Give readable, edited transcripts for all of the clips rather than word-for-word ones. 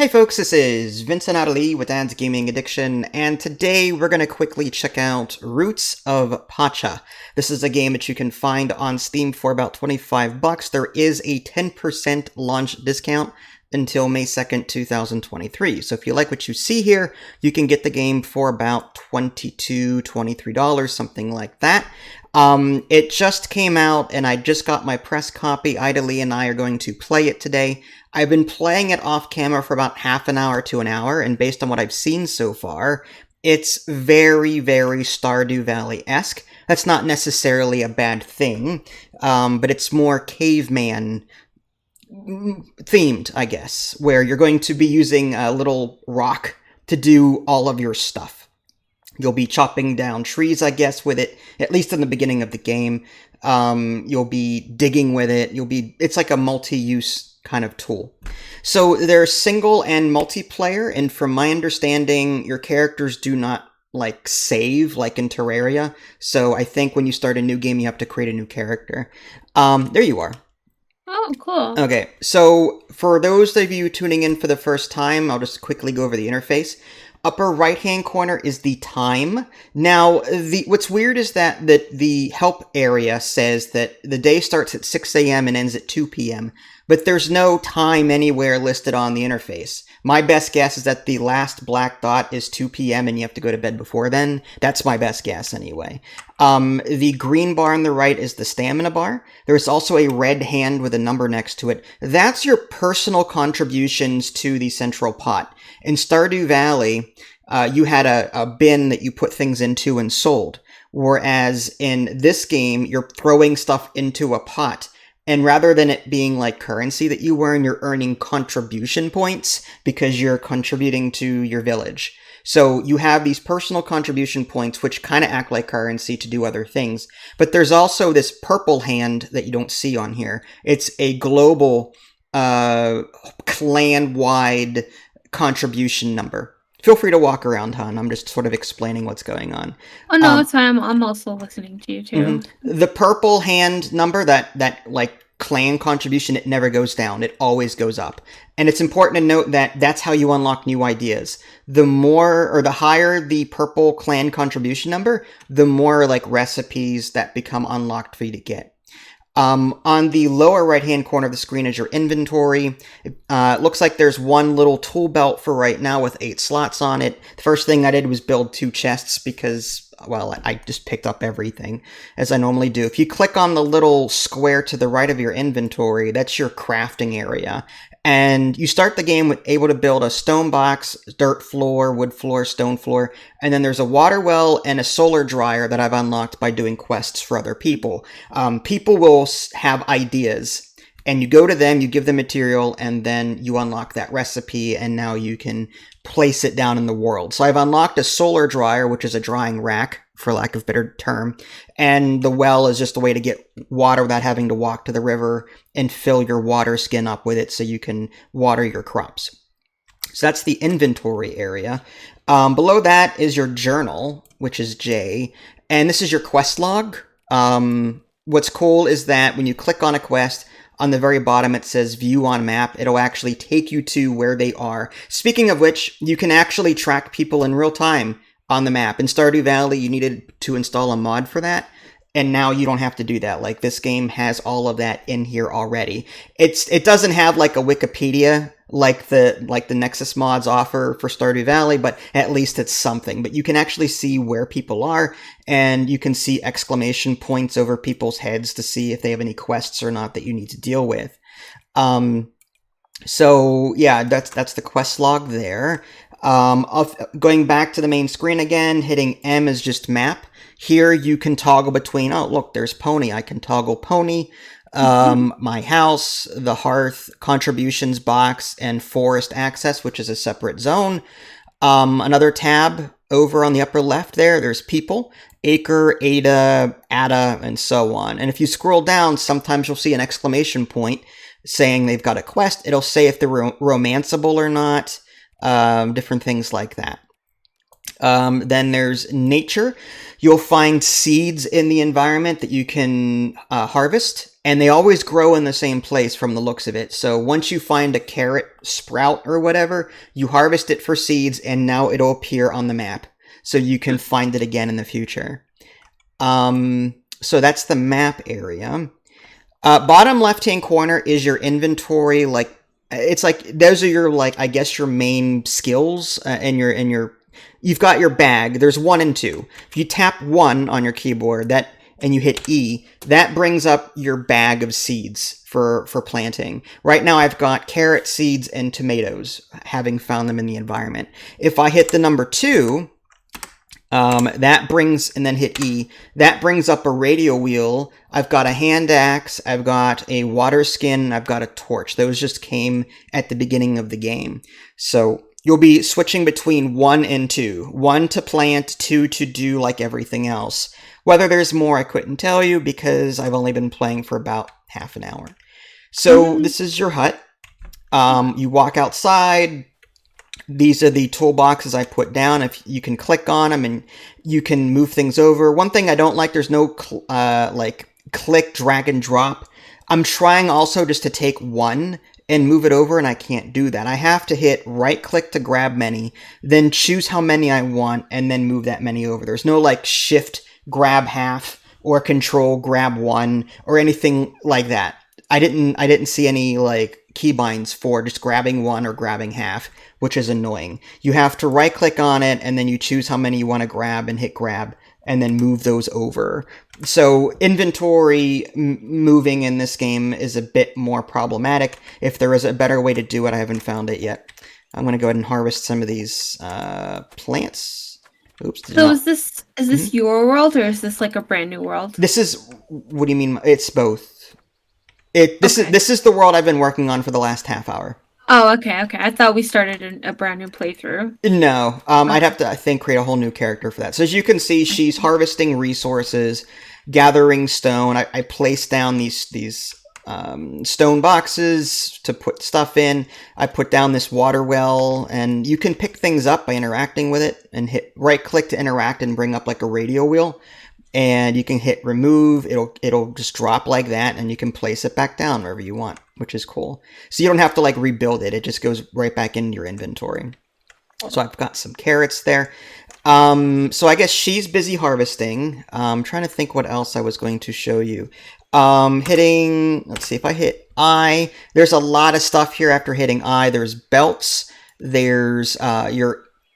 Hey folks, this is Vincent Ali with Dad's Gaming Addiction, and today we're going to quickly check out Roots of Pacha. This is a game that you can find on Steam for about $25. There is a 10% launch discount until May 2nd, 2023. So if you like what you see here, you can get the game for about $22, $23, something like that. It just came out, and I just got my press copy. Ida Lee and I are going to play it today. I've been playing it off camera for about half an hour to an hour, and based on what I've seen so far, it's very, very Stardew Valley-esque. That's not necessarily a bad thing, but it's more caveman themed, I guess, where you're going to be using a little rock to do all of your stuff. You'll be chopping down trees, I guess, with it, at least in the beginning of the game. You'll be digging with it. It's like a multi-use kind of tool. So there's single and multiplayer, and from my understanding, your characters do not save like in Terraria. So I think when you start a new game, you have to create a new character. There you are. Oh, cool. Okay, so for those of you tuning in for the first time, I'll just quickly go over the interface. Upper right-hand corner is the time. Now, what's weird is that the help area says that the day starts at 6 a.m. and ends at 2 p.m., but there's no time anywhere listed on the interface. My best guess is that the last black dot is 2 p.m. and you have to go to bed before then. That's my best guess anyway. The green bar on the right is the stamina bar. There's also a red hand with a number next to it. That's your personal contributions to the central pot. In Stardew Valley, you had a bin that you put things into and sold. Whereas in this game, you're throwing stuff into a pot. And rather than it being like currency that you earn, you're earning contribution points because you're contributing to your village. So you have these personal contribution points, which kind of act like currency to do other things. But there's also this purple hand that you don't see on here. It's a global, clan-wide contribution number. Feel free to walk around, hon. I'm just sort of explaining what's going on. Oh, no, it's fine. I'm also listening to you, too. Mm-hmm. The purple hand number, that clan contribution, it never goes down. It always goes up. And it's important to note that that's how you unlock new ideas. The higher the purple clan contribution number, the more recipes that become unlocked for you to get. On the lower right-hand corner of the screen is your inventory. It looks like there's one little tool belt for right now with 8 slots on it. The first thing I did was build 2 chests because, well, I just picked up everything, as I normally do. If you click on the little square to the right of your inventory, that's your crafting area. And you start the game with able to build a stone box, dirt floor, wood floor, stone floor, and then there's a water well and a solar dryer that I've unlocked by doing quests for other people. People will have ideas, and you go to them, you give them material, and then you unlock that recipe, and now you can place it down in the world. So I've unlocked a solar dryer, which is a drying rack, for lack of a better term, and the well is just a way to get water without having to walk to the river and fill your water skin up with it so you can water your crops. So that's the inventory area. Below that is your journal, which is J, and this is your quest log. What's cool is that when you click on a quest, on the very bottom it says view on map. It'll actually take you to where they are. Speaking of which, you can actually track people in real time on the map. In Stardew Valley, you needed to install a mod for that, and now you don't have to do that. This game has all of that in here already. It doesn't have a Wikipedia like the Nexus mods offer for Stardew Valley, but at least it's something. But you can actually see where people are, and you can see exclamation points over people's heads to see if they have any quests or not that you need to deal with. So yeah, that's the quest log there. Going back to the main screen again, hitting M is just map. Here you can toggle between, oh look, there's Pony. I can toggle Pony, my house, the hearth, contributions box, and forest access, which is a separate zone. Another tab over on the upper left there's people, Acre, Ada, and so on. And if you scroll down, sometimes you'll see an exclamation point saying they've got a quest. It'll say if they're romanceable or not. Different things like that. Then there's nature. You'll find seeds in the environment that you can harvest, and they always grow in the same place from the looks of it. So once you find a carrot sprout or whatever, you harvest it for seeds, and now it'll appear on the map. So you can find it again in the future. So that's the map area. Bottom left-hand corner is your inventory. Like, it's like those are your, like, I guess your main skills and your. You've got your bag. There's 1 and 2. If you tap 1 on your keyboard, and you hit E, that brings up your bag of seeds for planting. Right now I've got carrot seeds and tomatoes, having found them in the environment. If I hit the number 2, that brings, and then hit E, that brings up a radio wheel. I've got a hand axe, I've got a water skin, I've got a torch. Those just came at the beginning of the game. So you'll be switching between 1 and 2. 1 to plant, 2 to do like everything else. Whether there's more, I couldn't tell you because I've only been playing for about half an hour. So this is your hut. You walk outside. These are the toolboxes I put down. If you can click on them and you can move things over. One thing I don't like, there's no like click, drag, and drop. I'm trying also just to take 1 and move it over, and I can't do that. I have to hit right click to grab many, then choose how many I want, and then move that many over. There's no like shift grab half or control grab 1 or anything like that. I didn't see any like keybinds for just grabbing 1 or grabbing half, which is annoying. You have to right click on it, and then you choose how many you want to grab and hit grab, and then move those over. So inventory moving in this game is a bit more problematic. If there is a better way to do it, I haven't found it yet. I'm going to go ahead and harvest some of these plants. Oops. So is this your world, or is this like a brand new world? This is, what do you mean? It's both. This is the world I've been working on for the last half hour. Oh, okay. I thought we started a brand new playthrough. No, I'd have to, I think, create a whole new character for that. So as you can see, she's harvesting resources, gathering stone. I place down these stone boxes to put stuff in. I put down this water well, and you can pick things up by interacting with it, and hit right click to interact and bring up like a radio wheel. And you can hit remove, it'll just drop like that, and you can place it back down wherever you want, which is cool. So you don't have to like rebuild it, it just goes right back into your inventory. So I've got some carrots there. So I guess she's busy harvesting. I'm trying to think what else I was going to show you. Let's see, if I hit I, there's a lot of stuff here after hitting I. There's belts, there's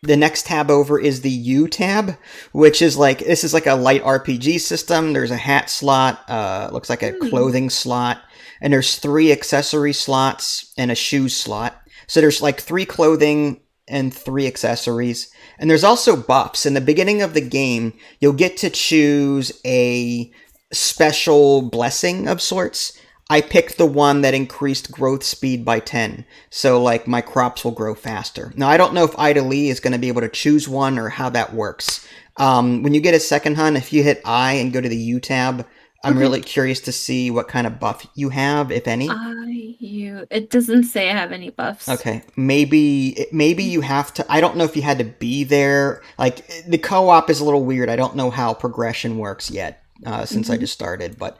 the next tab over is the U tab, which is like, this is like a light RPG system. There's a hat slot, looks like a clothing slot, and there's 3 accessory slots and a shoe slot. So there's like 3 clothing and 3 accessories. And there's also buffs. In the beginning of the game, you'll get to choose a special blessing of sorts. I picked the one that increased growth speed by 10. So, like, my crops will grow faster. Now, I don't know if Ida Lee is going to be able to choose one or how that works. When you get a second hunt, if you hit I and go to the U tab, I'm really curious to see what kind of buff you have, if any. It doesn't say I have any buffs. Okay, maybe you have to. I don't know if you had to be there. Like, the co-op is a little weird. I don't know how progression works yet, since I just started. But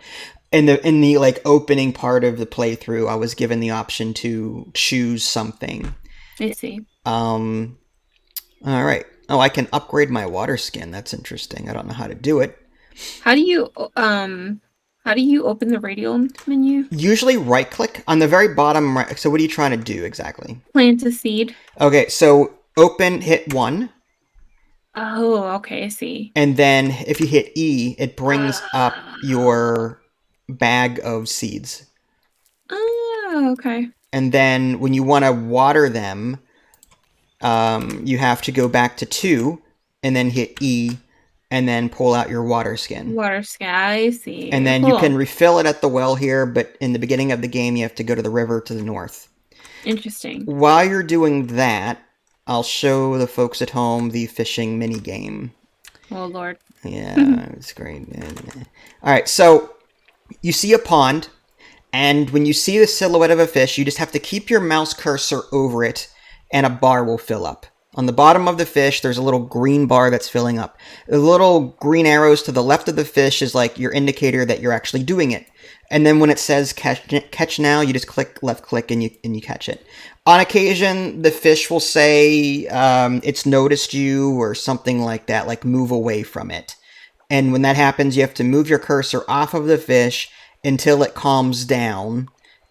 in the like opening part of the playthrough, I was given the option to choose something. I see. All right. Oh, I can upgrade my water skin. That's interesting. I don't know how to do it. How do you open the radio menu? Usually right click on the very bottom right. So what are you trying to do exactly? Plant a seed. Okay, so open, hit 1. Oh, okay, I see. And then if you hit E, it brings up your bag of seeds. Oh, okay. And then when you want to water them, you have to go back to 2 and then hit E and then pull out your water skin. Water skin, I see. And then you can refill it at the well here, but in the beginning of the game, you have to go to the river to the north. Interesting. While you're doing that, I'll show the folks at home the fishing mini game. Oh, Lord. Yeah, it's great. All right, so you see a pond, and when you see the silhouette of a fish, you just have to keep your mouse cursor over it, and a bar will fill up. On the bottom of the fish, there's a little green bar that's filling up. The little green arrows to the left of the fish is like your indicator that you're actually doing it. And then when it says catch now, you just left click and you catch it. On occasion, the fish will say it's noticed you or something like that, like move away from it. And when that happens, you have to move your cursor off of the fish until it calms down.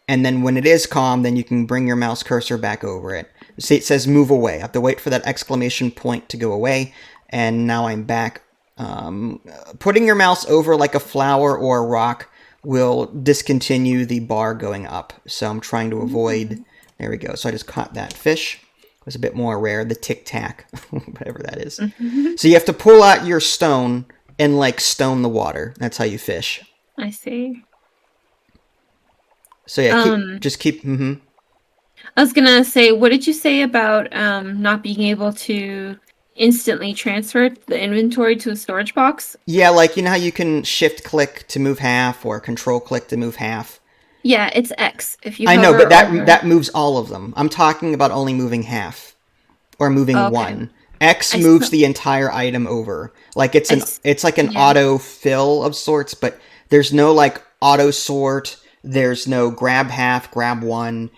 And then when it is calm, then you can bring your mouse cursor back over it. See, it says move away. I have to wait for that exclamation point to go away. And now I'm back. Putting your mouse over like a flower or a rock will discontinue the bar going up. So I'm trying to avoid... There we go. So I just caught that fish. It was a bit more rare. The tic-tac, whatever that is. So you have to pull out your stone and like stone the water. That's how you fish. I see. So yeah, keep... I was gonna say, what did you say about not being able to instantly transfer the inventory to a storage box? Yeah, like, you know how you can shift-click to move half or control-click to move half? Yeah, it's X. If you I know, but over... that moves all of them. I'm talking about only moving half. Or moving one. X moves the entire item over. Like, it's like an auto-fill of sorts, but there's no, like, auto-sort. There's no grab half, grab one.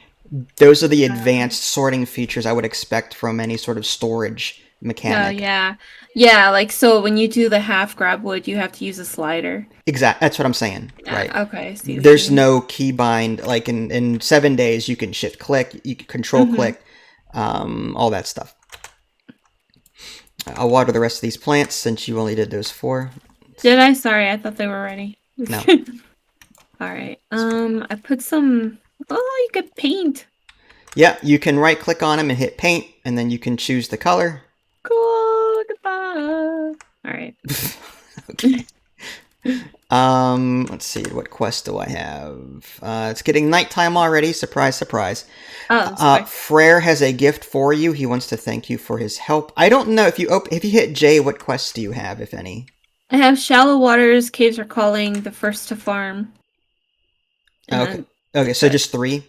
Those are the advanced sorting features I would expect from any sort of storage mechanic. Oh, yeah. Yeah, like, so when you do the half grab wood, you have to use a slider. Exactly. That's what I'm saying. Right. Okay, I see. There's no keybind. Like, in 7 days, you can shift-click, you can control-click, all that stuff. I'll water the rest of these plants since you only did those 4. Did I? Sorry, I thought they were ready. No. All right. I put some... Oh, you could paint. Yeah, you can right-click on them and hit paint, and then you can choose the color. Cool. Look at that. All right. Okay. Let's see. What quest do I have? It's getting nighttime already. Surprise, surprise. Oh, Frere has a gift for you. He wants to thank you for his help. I don't know if you hit J, what quests do you have, if any? I have Shallow Waters, Caves Are Calling, The First to Farm. Okay. Okay, so just 3?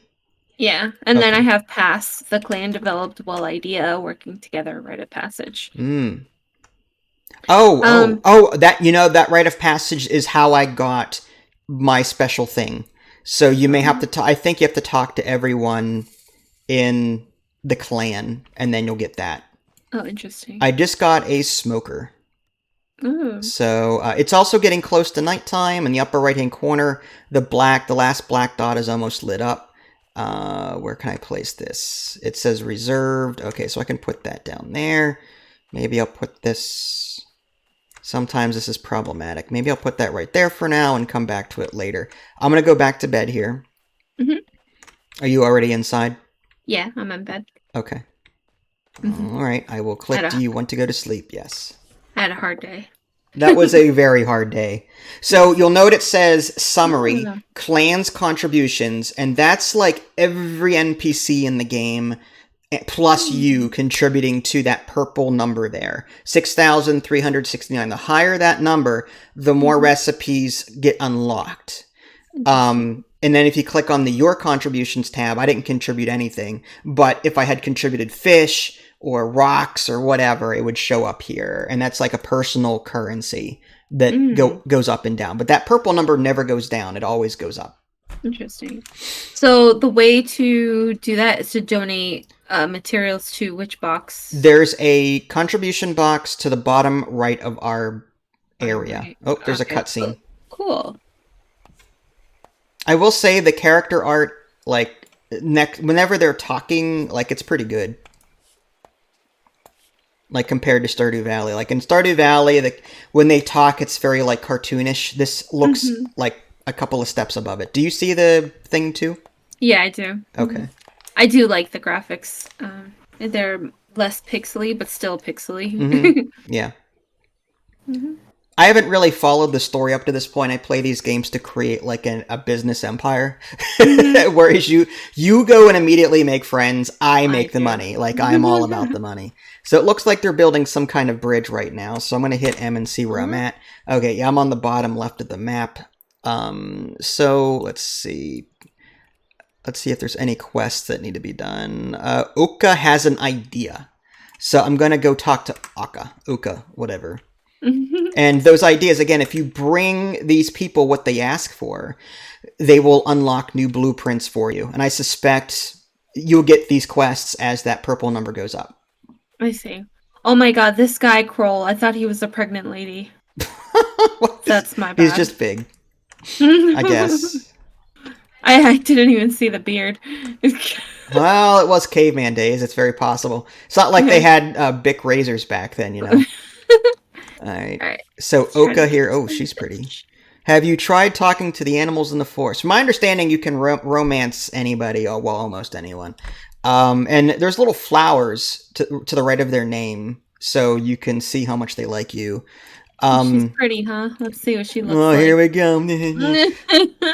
Yeah, and then I have Pass, the clan developed well idea, working together, rite of passage. That rite of passage is how I got my special thing. So you may have to I think you have to talk to everyone in the clan, and then you'll get that. Oh, interesting. I just got a smoker. Ooh. So it's also getting close to nighttime. In the upper right-hand corner, the last black dot is almost lit up. Where can I place this? It says reserved. Okay, so I can put that down there. Maybe I'll put this... Sometimes this is problematic. Maybe I'll put that right there for now and come back to it later. I'm going to go back to bed here. Are you already inside? Yeah, I'm in bed. Okay. All right, I will click. Do you want to go to sleep? Yes. I had a hard day. That was a very hard day. So you'll note it says summary, clans contributions, and that's like every NPC in the game, plus you contributing to that purple number there. 6,369. The higher that number, the more recipes get unlocked. And then if you click on the Your Contributions tab, I didn't contribute anything, but if I had contributed fish or rocks or whatever, it would show up here. And that's like a personal currency that goes up and down. But that purple number never goes down. It always goes up. Interesting. So the way to do that is to donate materials to which box? There's a contribution box to the bottom right of our area. Right. Oh, there's a cutscene. Cool. I will say the character art, like, whenever they're talking, like, it's pretty good. Like, compared to Stardew Valley. Like, in Stardew Valley, when they talk, it's very, like, cartoonish. This looks like a couple of steps above it. Do you see the thing, too? Yeah, I do. Okay. I do like the graphics. They're less pixely, but still pixely. Yeah. I haven't really followed the story up to this point. I play these games to create like a business empire. Whereas you go and immediately make friends. I make the money. Like, I'm all about the money. So it looks like they're building some kind of bridge right now. So I'm going to hit M and see where I'm at. Okay, yeah, I'm on the bottom left of the map. So let's see. Let's see if there's any quests that need to be done. Uka has an idea. So I'm going to go talk to Oka, whatever. And those ideas, again, if you bring these people what they ask for, they will unlock new blueprints for you. And I suspect you'll get these quests as that purple number goes up. I see. Oh my god, this guy Kroll. I thought he was a pregnant lady. That's my bad. He's just big, I guess. I didn't even see the beard. Well, it was caveman days. It's very possible. It's not like they had Bic razors back then, you know. All right. So Oka here. Oh, she's pretty. Have you tried talking to the animals in the forest? From my understanding, you can romance anybody, well, almost anyone. And there's little flowers to the right of their name, so you can see how much they like you. She's pretty, huh? Let's see what she looks like. Oh, here we go.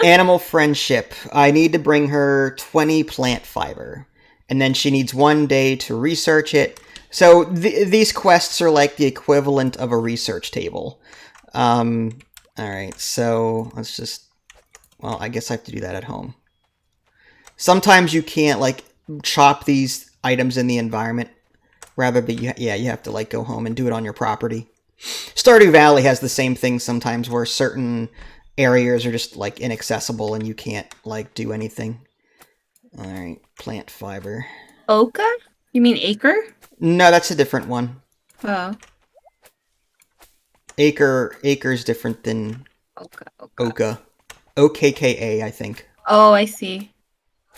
Animal friendship. I need to bring her 20 plant fiber. And then she needs 1 day to research it. So these quests are like the equivalent of a research table. All right, so let's just... Well, I guess I have to do that at home. Sometimes you can't, like, chop these items in the environment. Rather, but you have to, like, go home and do it on your property. Stardew Valley has the same thing sometimes where certain areas are just, like, inaccessible and you can't, like, do anything. All right, plant fiber. Oka? You mean acre? No, that's a different one. Oh. Acre's different than Oka. OKKA, I think. Oh, I see.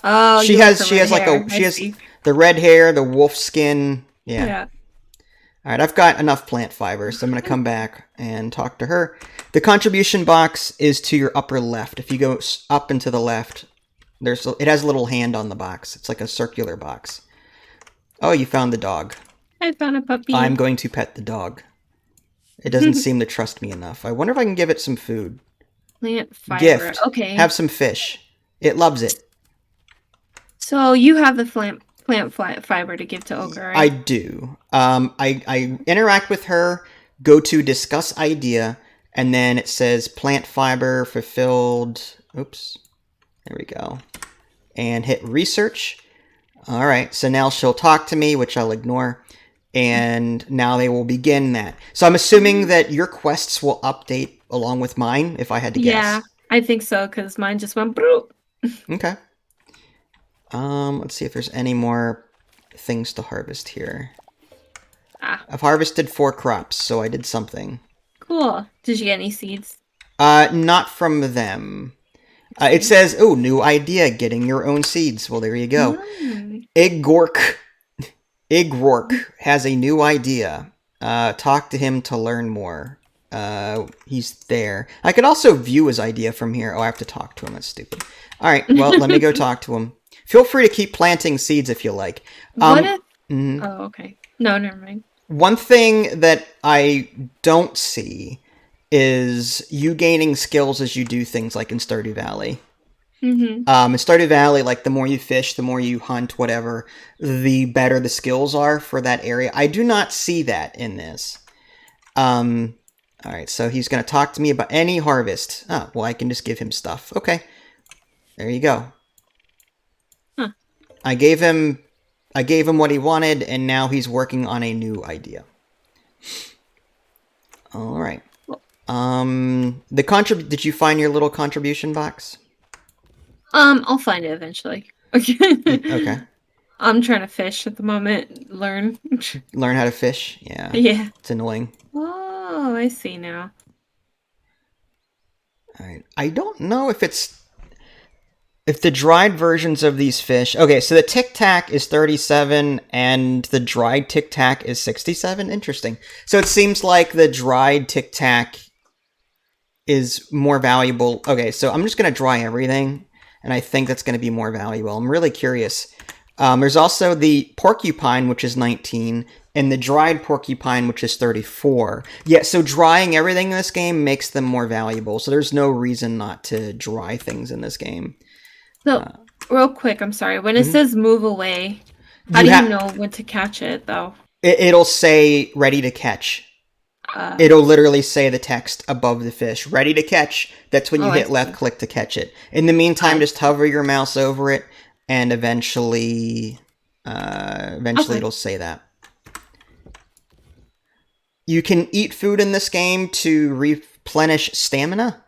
Oh, she has the red hair, the wolf skin. Yeah. All right, I've got enough plant fiber, so I'm going to come back and talk to her. The contribution box is to your upper left. If you go up and to the left, it has a little hand on the box. It's like a circular box. Oh, you found the dog. I found a puppy. I'm going to pet the dog. It doesn't seem to trust me enough. I wonder if I can give it some food. Plant fiber. Gift. Okay. Have some fish. It loves it. So you have the plant fiber to give to Oka, right? I do. I interact with her, go to discuss idea, and then it says plant fiber fulfilled. Oops. There we go. And hit research. All right. So now she'll talk to me, which I'll ignore. And now they will begin that. So I'm assuming that your quests will update along with mine, if I had to guess. Yeah, I think so, because mine just went broop. Okay. Let's see if there's any more things to harvest here. I've harvested 4 crops, so I did something. Cool. Did you get any seeds? Not from them. It says, oh, new idea, getting your own seeds. Well, there you go. Igrork has a new idea. Talk to him to learn more. He's there. I could also view his idea from here. Oh, I have to talk to him. That's stupid. All right, well, let me go talk to him. Feel free to keep planting seeds if you like. What if... Oh, okay. No, never mind. One thing that I don't see is you gaining skills as you do things like in Stardew Valley. In Stardew Valley, like, the more you fish, the more you hunt, whatever, the better the skills are for that area. I do not see that in this. All right, so he's going to talk to me about any harvest. Oh, well, I can just give him stuff. Okay. There you go. Huh. I gave him what he wanted, and now he's working on a new idea. All right. Did you find your little contribution box? I'll find it eventually. Okay. I'm trying to fish at the moment. Learn how to fish? Yeah. Yeah. It's annoying. Oh, I see now. All right. I don't know if the dried versions of these fish... Okay, so the Tic Tac is 37, and the dried Tic Tac is 67? Interesting. So it seems like the dried Tic Tac is more valuable. Okay, so I'm just going to dry everything, and I think that's going to be more valuable. I'm really curious. There's also the porcupine, which is 19, and the dried porcupine, which is 34. Yeah, so drying everything in this game makes them more valuable, so there's no reason not to dry things in this game. So, real quick, I'm sorry. When it says move away, how do you know when to catch it, though? It'll say ready to catch. It'll literally say the text above the fish, ready to catch. That's when you hit left click to catch it. In the meantime, just hover your mouse over it, and eventually it'll say that. You can eat food in this game to replenish stamina,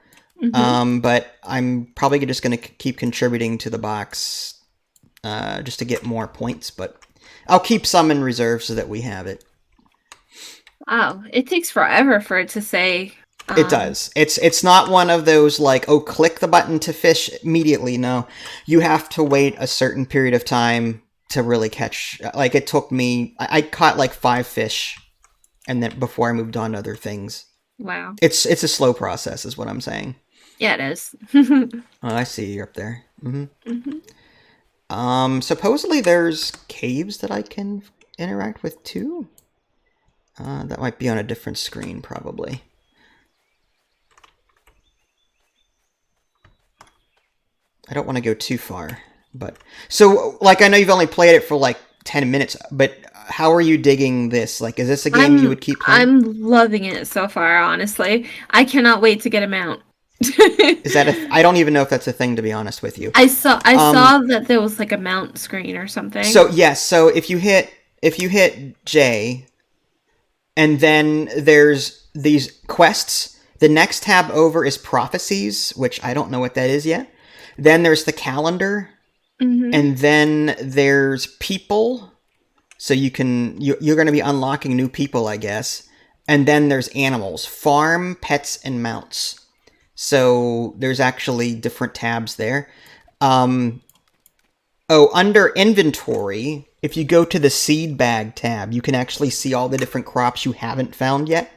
but I'm probably just going to keep contributing to the box just to get more points, but I'll keep some in reserve so that we have it. Wow, it takes forever for it to say. It does. It's not one of those like, oh, click the button to fish immediately. No, you have to wait a certain period of time to really catch. Like it took me, I caught like 5 fish, and then before I moved on to other things. Wow. It's a slow process, is what I'm saying. Yeah, it is. Oh, I see you're up there. Supposedly there's caves that I can interact with too. That might be on a different screen, probably. I don't want to go too far, but... So, like, I know you've only played it for, like, 10 minutes, but how are you digging this? Like, is this a game you would keep playing? I'm loving it so far, honestly. I cannot wait to get a mount. Is that I don't even know if that's a thing, to be honest with you. I saw that there was, like, a mount screen or something. So, yes, so if you hit J, and then there's these quests, the next tab over is Prophecies, which I don't know what that is yet. Then there's the calendar, and then there's people. So you're going to be unlocking new people, I guess. And then there's animals, farm, pets, and mounts. So there's actually different tabs there. Under inventory, if you go to the seed bag tab, you can actually see all the different crops you haven't found yet,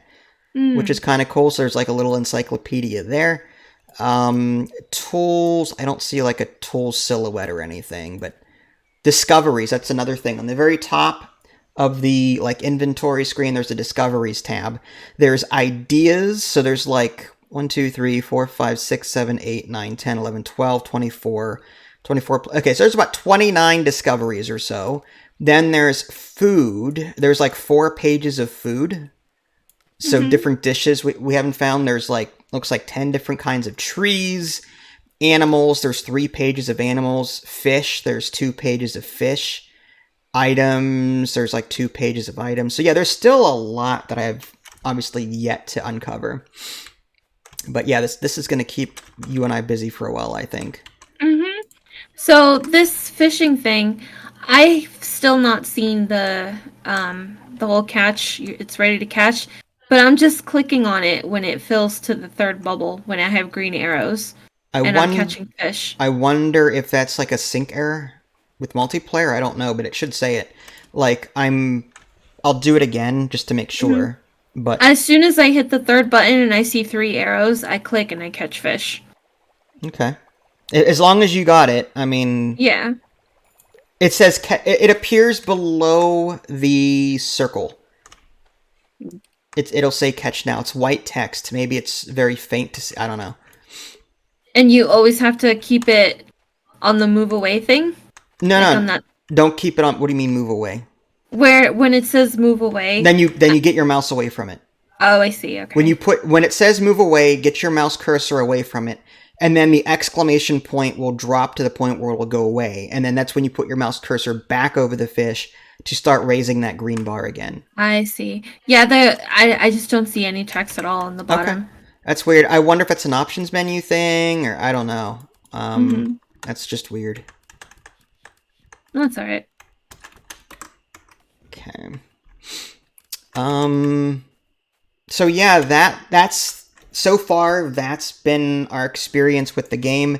which is kind of cool. So there's like a little encyclopedia there. Tools, I don't see like a tool silhouette or anything, but discoveries, that's another thing. On the very top of the like inventory screen, there's a discoveries tab. There's ideas, so there's like 1, 2, 3, 4, 5, 6, 7, 8, 9, 10, 11, 12, 24. Okay, so there's about 29 discoveries or so. Then there's food. There's like 4 pages of food. So different dishes we haven't found. There's like, looks like 10 different kinds of trees. Animals, there's 3 pages of animals. Fish, there's 2 pages of fish. Items, there's like 2 pages of items. So yeah, there's still a lot that I have obviously yet to uncover. But yeah, this is going to keep you and I busy for a while, I think. So this fishing thing, I've still not seen the whole catch. It's ready to catch, but I'm just clicking on it when it fills to the 3rd bubble when I have green arrows and I'm catching fish. I wonder if that's like a sync error with multiplayer. I don't know, but it should say it. Like I'll do it again just to make sure. But as soon as I hit the 3rd button and I see 3 arrows, I click and I catch fish. Okay. As long as you got it, I mean... Yeah. It says... It appears below the circle. It'll say catch now. It's white text. Maybe it's very faint to see. I don't know. And you always have to keep it on the move away thing? No. Don't keep it on... What do you mean move away? When it says move away... Then you get your mouse away from it. Oh, I see. Okay. When it says move away, get your mouse cursor away from it. And then the exclamation point will drop to the point where it will go away. And then that's when you put your mouse cursor back over the fish to start raising that green bar again. I see. Yeah, I just don't see any text at all on the bottom. Okay. That's weird. I wonder if it's an options menu thing, or I don't know. That's just weird. That's alright. Okay. So yeah, that's... So far, that's been our experience with the game.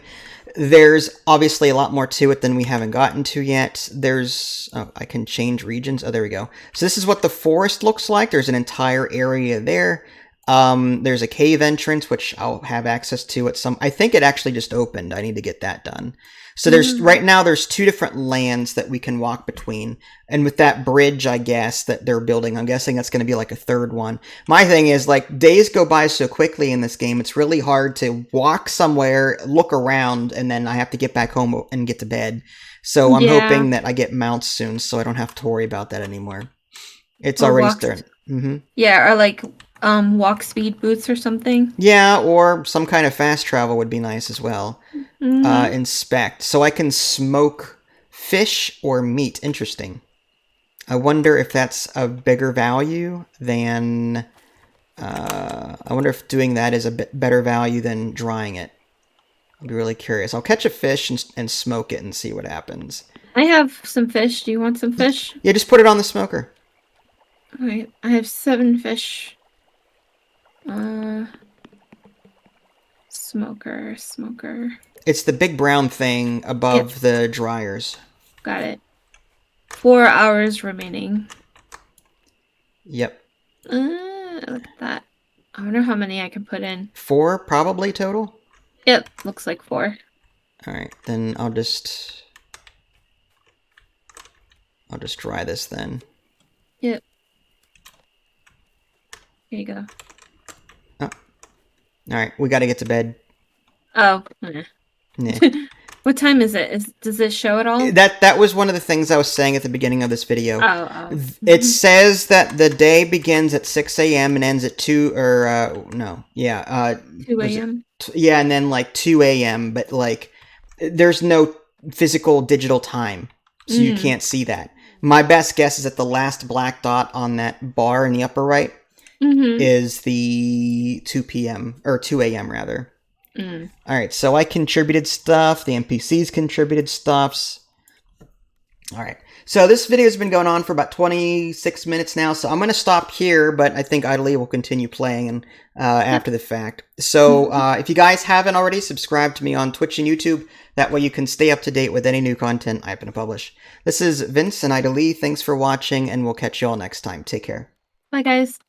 There's obviously a lot more to it than we haven't gotten to yet. I can change regions. Oh, there we go. So this is what the forest looks like. There's an entire area there. There's a cave entrance, which I'll have access to at some... I think it actually just opened. I need to get that done. So right now there's 2 different lands that we can walk between. And with that bridge, I guess, that they're building, I'm guessing that's going to be like a 3rd one. My thing is, like, days go by so quickly in this game, it's really hard to walk somewhere, look around, and then I have to get back home and get to bed. So I'm hoping that I get mounts soon so I don't have to worry about that anymore. It's already starting. Yeah, or like walk speed boots or something. Yeah, or some kind of fast travel would be nice as well. Inspect. So I can smoke fish or meat. Interesting. I wonder if that's a bigger value than... I wonder if doing that is a bit better value than drying it. I'd be really curious. I'll catch a fish and smoke it and see what happens. I have some fish. Do you want some fish? Yeah, just put it on the smoker. Alright, I have 7 fish. Smoker. It's the big brown thing above the dryers. Got it. 4 hours remaining. Yep. Look at that. I wonder how many I can put in. 4 probably total? Yep, looks like 4. Alright, then I'll just dry this then. Yep. Here you go. Oh. Alright, we gotta get to bed. Oh. Yeah. What time is it? Does it show at all? That was one of the things I was saying at the beginning of this video. Oh. It says that the day begins at 6 a.m. and ends at 2 or 2 a.m. Yeah, and then like 2 a.m. But like, there's no physical digital time, so you can't see that. My best guess is that the last black dot on that bar in the upper right is the 2 p.m. or 2 a.m. rather. Alright, so I contributed stuff, the NPCs contributed stuffs. Alright, so this video has been going on for about 26 minutes now, so I'm going to stop here, but I think Idly will continue playing after the fact. So if you guys haven't already, subscribe to me on Twitch and YouTube. That way you can stay up to date with any new content I happen to publish. This is Vince and Idly. Thanks for watching, and we'll catch you all next time. Take care. Bye, guys.